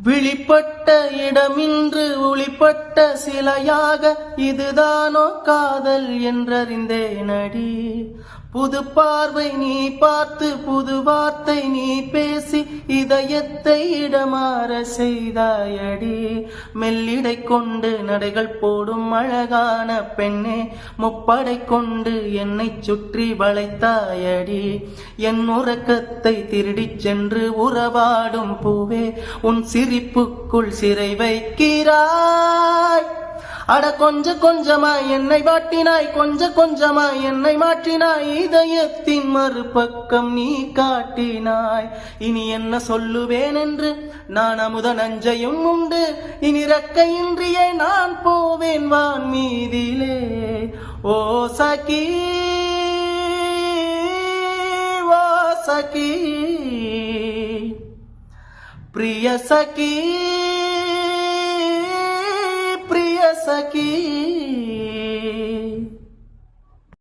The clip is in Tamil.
விழிப்பட்ட இடமின்று ஒளிப்பட்ட சிலையாக இதுதானோ காதல் என்றறிந்தேனடி. புது பார்வை நீ பார்த்து புது வார்த்தை நீ பேசி இதயத்தை இடமாற செய்தாயடி. மெல்லிடை கொண்டு நடைகள் போடும் அழகான பெண்ணே, முப்படை கொண்டு என்னை சுற்றி வளைத்தாயடி. என் உறக்கத்தை திருடிச் சென்று உறவாடும் பூவே, உன் சிரிப்புக்குள் சிறை வைக்கிறாய். அட கொஞ்ச கொஞ்சமாய் என்னை வாட்டினாய், கொஞ்ச கொஞ்சமாய் என்னை மாற்றினாய், இதயத்தின் மறுபக்கம் நீ காட்டினாய். இனி என்ன சொல்லுவேன் என்று நான் அமுத நஞ்சையும் உண்டு, இனி ரெக்கையின்றியே நான் போவேன் வான் மீதிலே. ஓ சகி ஓ சகி பிரிய சகி, பிரிய சகி.